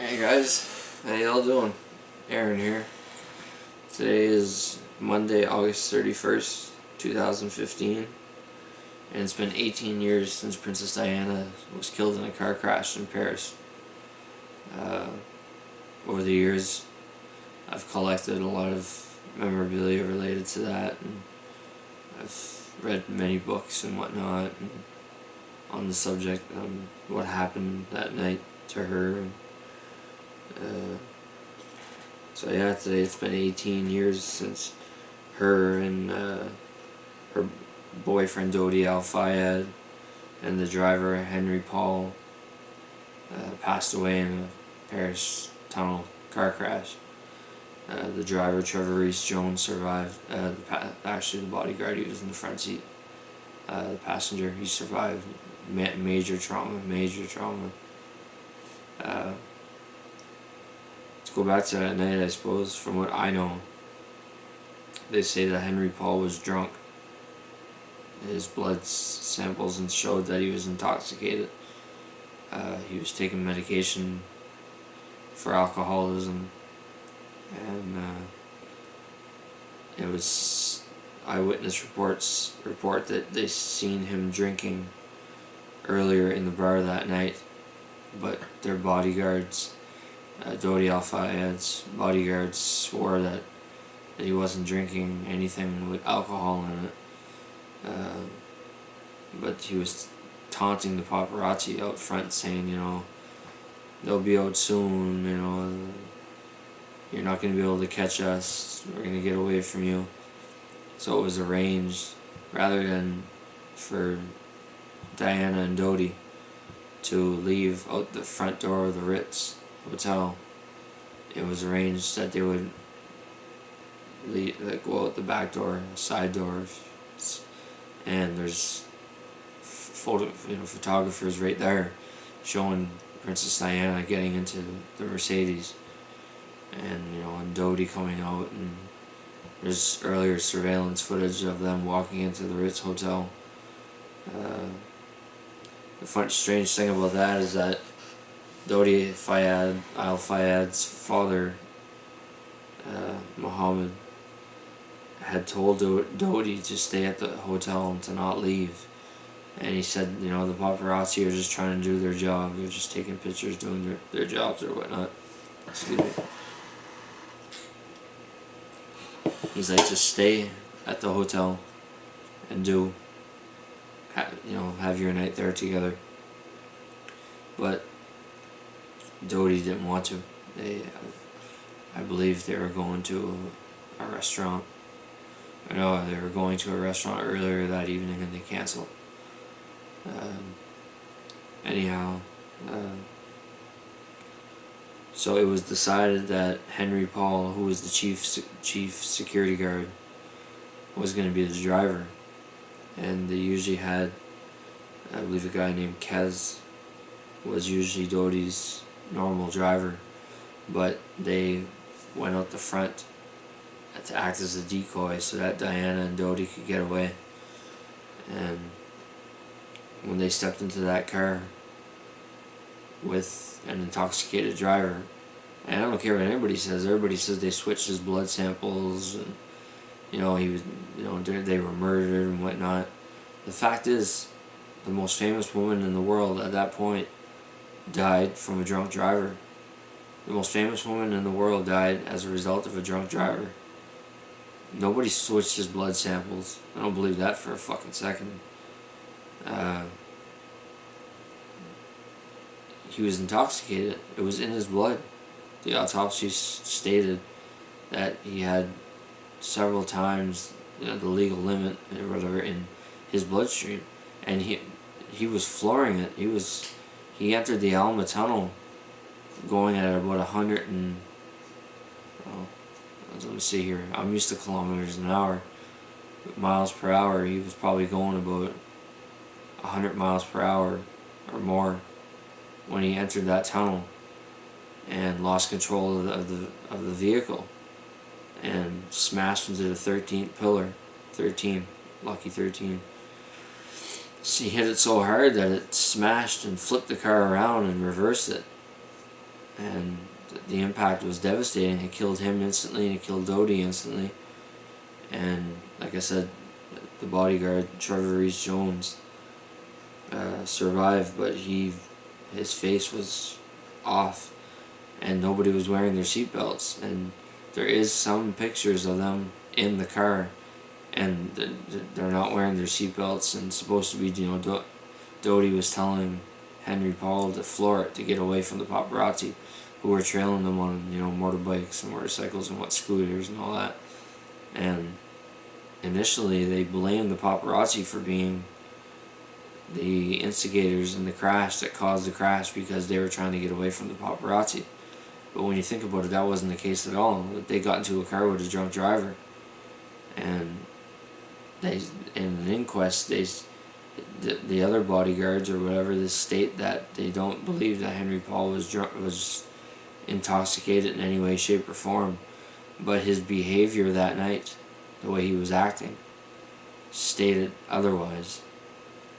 Hey guys, how y'all doing? Aaron here. Today is Monday, August 31st, 2015, and it's been 18 years since Princess Diana was killed in a car crash in Paris. Over the years, I've collected a lot of memorabilia related to that, and I've read many books and whatnot and on the subject, what happened that night to her. So yeah, today it's been 18 years since her and her boyfriend Dodi Al Fayed and the driver Henry Paul passed away in a Paris tunnel car crash. The driver Trevor Rees Jones survived. Actually, the bodyguard, he was in the front seat. The passenger, he survived. Major trauma. To go back to that night, I suppose, from what I know, they say that Henry Paul was drunk. His blood samples and showed that he was intoxicated. He was taking medication for alcoholism, and it was eyewitness reports report that they seen him drinking earlier in the bar that night, but their bodyguards, Dodi Al Fayed's bodyguards, swore that he wasn't drinking anything with alcohol in it. But he was taunting the paparazzi out front, saying, they'll be out soon, you're not going to be able to catch us, we're going to get away from you. So it was arranged, rather than for Diana and Dodi to leave out the front door of the Ritz Hotel, it was arranged that they would go out the back door, side door, and there's photographers right there showing Princess Diana getting into the Mercedes, and Dodi coming out, and there's earlier surveillance footage of them walking into the Ritz Hotel. The strange thing about that is that Dodi Al Fayed's father, Mohammed, had told Dodi to stay at the hotel and to not leave. And he said, the paparazzi are just trying to do their job. They're just taking pictures, doing their jobs or whatnot. Excuse me. He's like, just stay at the hotel and have your night there together. But Dodi didn't want to. I believe they were going to a restaurant. They were going to a restaurant earlier that evening and they canceled. So it was decided that Henry Paul, who was the chief security guard, was going to be the driver. And they usually had, I believe, a guy named Kez was usually Dodi's normal driver, but they went out the front to act as a decoy so that Diana and Dodi could get away. And when they stepped into that car with an intoxicated driver, and I don't care what everybody says they switched his blood samples, and he was, they were murdered and whatnot. The fact is, the most famous woman in the world at that point died from a drunk driver. The most famous woman in the world died as a result of a drunk driver. Nobody switched his blood samples. I don't believe that for a fucking second. He was intoxicated. It was in his blood. The autopsy stated that he had several times the legal limit or whatever in his bloodstream, and he was flooring it. He entered the Alma Tunnel going at about 100 and, let me see here, I'm used to kilometers an hour, miles per hour. He was probably going about 100 miles per hour or more when he entered that tunnel and lost control of the vehicle and smashed into the 13th pillar. 13, lucky 13. He hit it so hard that it smashed and flipped the car around and reversed it. and the impact was devastating. It killed him instantly, and it killed Dodie instantly. And like I said, the bodyguard Trevor Reese Jones survived, but his face was off, and nobody was wearing their seatbelts. And there is some pictures of them in the car, and they're not wearing their seatbelts. And it's supposed to be, Dodie was telling Henry Paul to floor it to get away from the paparazzi, who were trailing them on motorbikes and motorcycles and scooters and all that. And initially they blamed the paparazzi for being the instigators in the crash that caused the crash, because they were trying to get away from the paparazzi. But when you think about it, that wasn't the case at all. They got into a car with a drunk driver, and in an inquest, the other bodyguards or whatever, they state that they don't believe that Henry Paul was intoxicated in any way, shape, or form, but his behavior that night, the way he was acting, stated otherwise.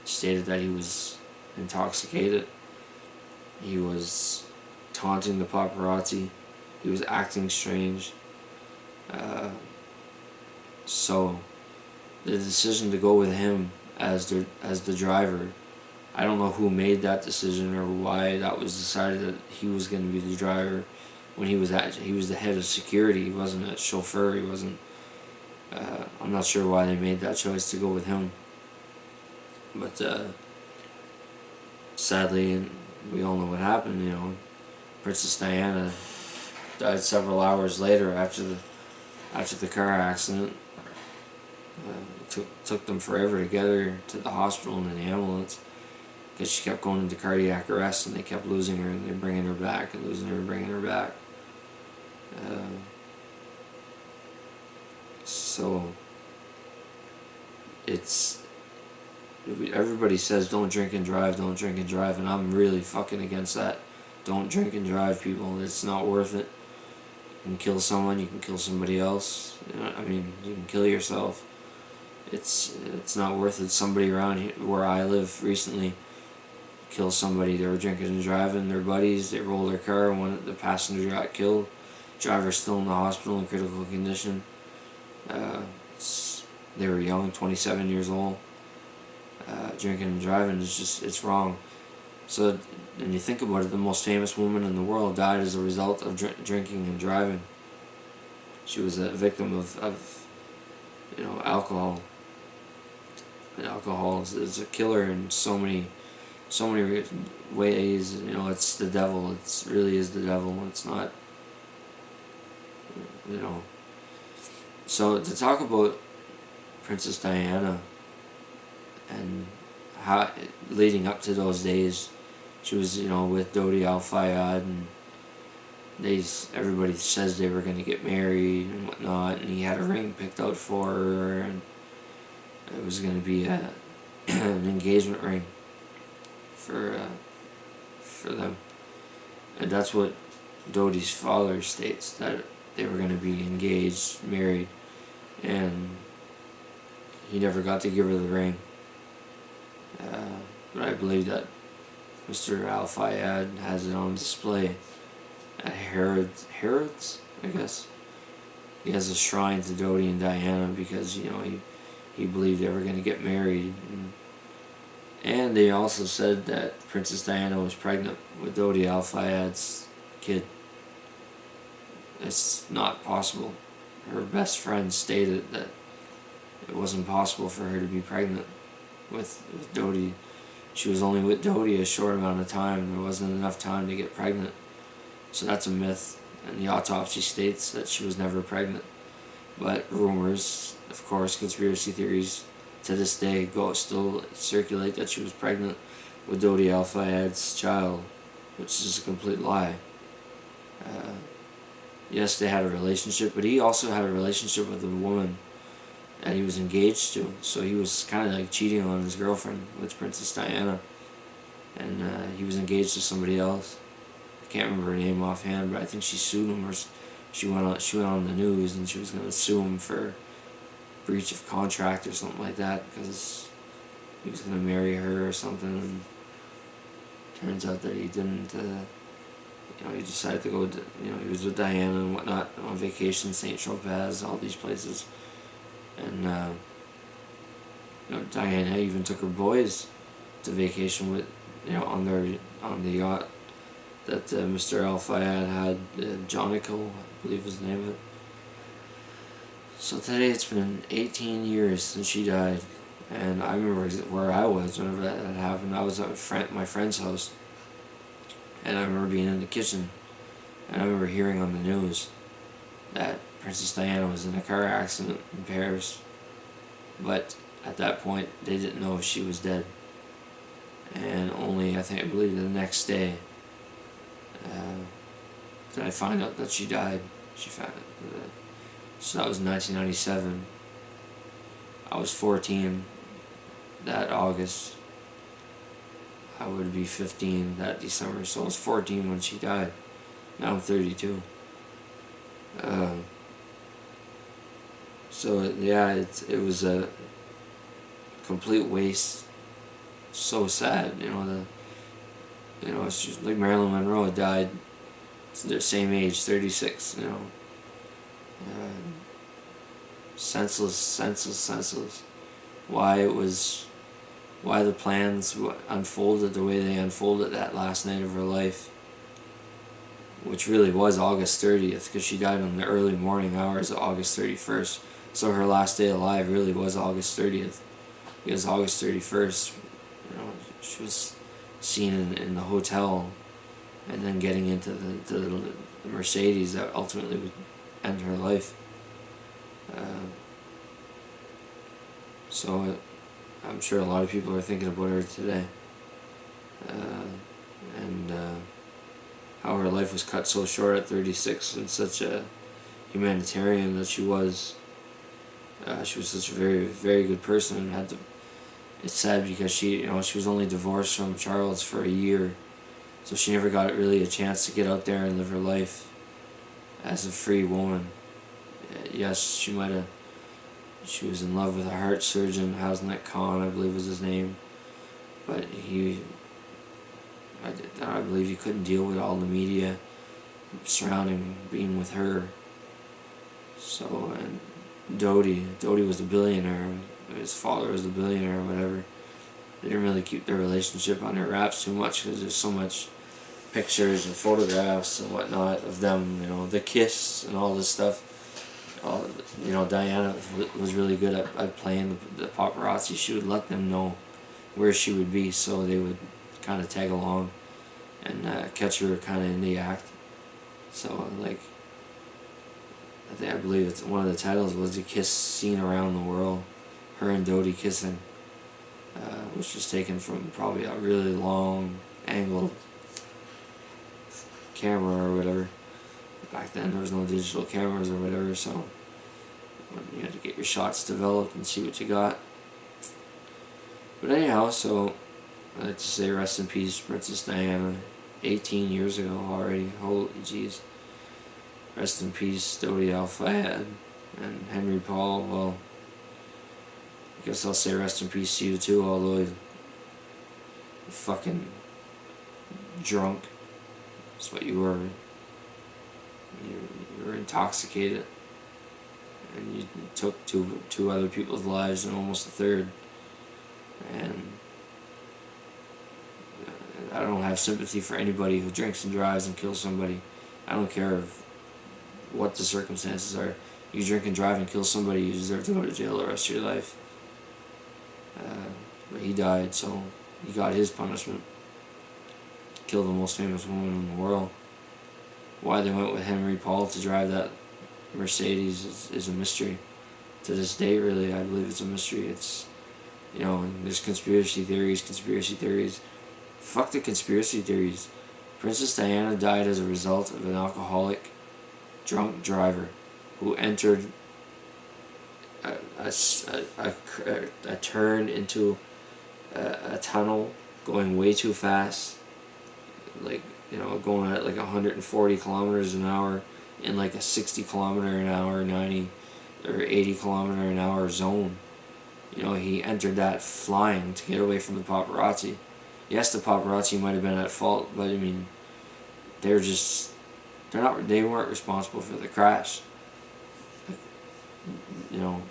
Stated that he was intoxicated. He was taunting the paparazzi. He was acting strange. So the decision to go with him as the driver, I don't know who made that decision or why that was decided that he was going to be the driver. When he was the head of security. He wasn't a chauffeur. He wasn't. I'm not sure why they made that choice to go with him. But sadly, and we all know what happened. Princess Diana died several hours later after the car accident. It took them forever to get her to the hospital in an ambulance, because she kept going into cardiac arrest, and they kept losing her, and they're bringing her back and losing her and bringing her back. So everybody says don't drink and drive, and I'm really fucking against that. Don't drink and drive, people. It's not worth it. You can kill someone, you can kill somebody else. You can kill yourself. It's not worth it. Somebody around here, where I live recently, killed somebody. They were drinking and driving, their buddies, they rolled their car, the passenger got killed. Driver's still in the hospital in critical condition. They were young, 27 years old. Drinking and driving it's wrong. So when you think about it, the most famous woman in the world died as a result of drinking and driving. She was a victim of alcohol. And alcohol is a killer in so many ways. It's the devil. It really is the devil. It's not. So to talk about Princess Diana and how leading up to those days, she was with Dodi Al-Fayed, and everybody says they were going to get married and whatnot, and he had a ring picked out for her, and it was going to be an engagement ring for them, and that's what Dodi's father states, that they were going to be engaged, married, and he never got to give her the ring. But I believe that Mr. Al-Fayed has it on display at Harrods, I guess. He has a shrine to Dodi and Diana because he believed they were going to get married, and they also said that Princess Diana was pregnant with Dodi Al-Fayed's kid. It's not possible. Her best friend stated that it wasn't possible for her to be pregnant with Dodi. She was only with Dodi a short amount of time. There wasn't enough time to get pregnant. So that's a myth, and the autopsy states that she was never pregnant. But rumors, of course, conspiracy theories to this day still circulate that she was pregnant with Dodi Al-Fayed's child, which is a complete lie. Yes, they had a relationship, but he also had a relationship with a woman that he was engaged to. So he was kind of like cheating on his girlfriend with Princess Diana, and he was engaged to somebody else. I can't remember her name offhand, but I think she sued him, or she went on the news and she was going to sue him for breach of contract or something like that, because he was going to marry her or something, and turns out that he didn't he decided to go to, he was with Diana and whatnot on vacation, St. Tropez, all these places. And, Diana even took her boys to vacation with, on the yacht that Mr. Al Fayed had, Jonico, I believe was the name of it. So today it's been 18 years since she died, and I remember where I was whenever that happened. I was at my friend's house, and I remember being in the kitchen, and I remember hearing on the news that Princess Diana was in a car accident in Paris, but at that point they didn't know if she was dead, and only I believe the next day did I find out that she died. So that was 1997. I was 14 that August. I would be 15 that December, so I was 14 when she died. Now I'm 32. So yeah, it was a complete waste. So sad, it's just like Marilyn Monroe died. It's their same age, 36. Senseless. Why the plans unfolded the way they unfolded that last night of her life, which really was August 30th, because she died in the early morning hours of August 31st. So her last day alive really was August 30th, because August 31st, she was seen in the hotel, and then getting into the Mercedes that ultimately would end her life. So I'm sure a lot of people are thinking about her today, and how her life was cut so short at 36, and such a humanitarian that she was. She was such a very, very good person, and it's sad because she was only divorced from Charles for a year, so she never got really a chance to get out there and live her life as a free woman. Yes, she was in love with a heart surgeon, Hasnat Khan, I believe was his name, but I believe he couldn't deal with all the media surrounding being with her. So, and Dodi was a billionaire, his father was a billionaire or whatever. They didn't really keep their relationship on their wraps too much, because there's so much pictures and photographs and whatnot of them, the kiss and all this stuff. Diana was really good at playing the paparazzi. She would let them know where she would be, so they would kind of tag along and catch her kind of in the act. So, I believe it's one of the titles was The Kiss Seen Around the World, her and Dodi kissing, which was taken from probably a really long angled camera or whatever. Back then there was no digital cameras or whatever, so you had to get your shots developed and see what you got. But anyhow, so I'd like to say rest in peace, Princess Diana. 18 years ago already, holy jeez. Rest in peace, Dodi Al Fayed and Henry Paul. Well, I guess I'll say rest in peace to you too, although you're fucking drunk. That's what you were. You were intoxicated, and you took two other people's lives and almost a third. And I don't have sympathy for anybody who drinks and drives and kills somebody. I don't care what the circumstances are. You drink and drive and kill somebody, you deserve to go to jail the rest of your life. But he died, so he got his punishment. Killed the most famous woman in the world. Why they went with Henry Paul to drive that Mercedes is a mystery. To this day, really, I believe it's a mystery. It's, and there's conspiracy theories. Fuck the conspiracy theories. Princess Diana died as a result of an alcoholic, drunk driver who entered a turn into a tunnel going way too fast, going at 140 kilometers an hour in a 60 kilometer an hour, 90 or 80 kilometer an hour zone. He entered that flying to get away from the paparazzi. Yes, the paparazzi might have been at fault, but they weren't responsible for the crash. You know,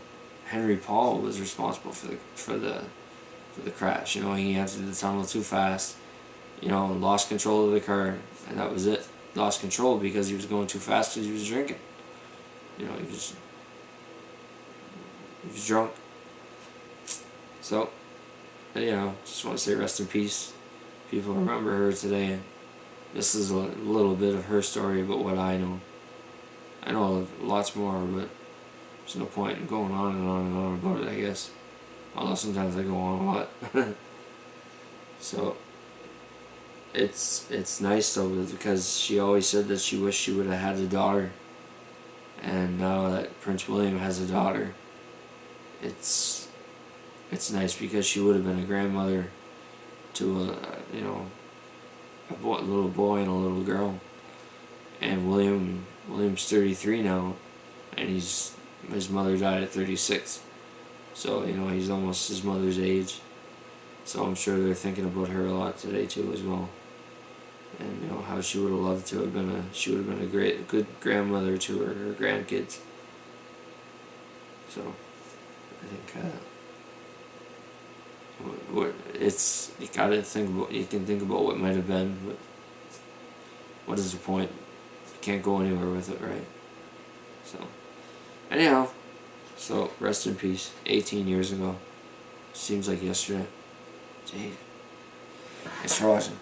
Henry Paul was responsible for the crash. You know, he entered the tunnel too fast. You know, lost control of the car, and that was it. Lost control because he was going too fast because he was drinking. You know, he was drunk. So, you know, just want to say rest in peace. People remember her today. This is a little bit of her story about what I know. I know lots more, but there's no point in going on and on and on about it, I guess. Although sometimes I go on a lot. So, it's nice though, because she always said that she wished she would have had a daughter. And now that Prince William has a daughter, it's nice because she would have been a grandmother to a little boy and a little girl. And William's 33 now, and his mother died at 36. So, you know, he's almost his mother's age. So I'm sure they're thinking about her a lot today too as well. And you know how she would have loved to have been a good grandmother to her grandkids. So I think you can think about what might have been, but what is the point? You can't go anywhere with it, right? So anyhow, so rest in peace. 18 years ago. Seems like yesterday. Gee. Thanks for watching.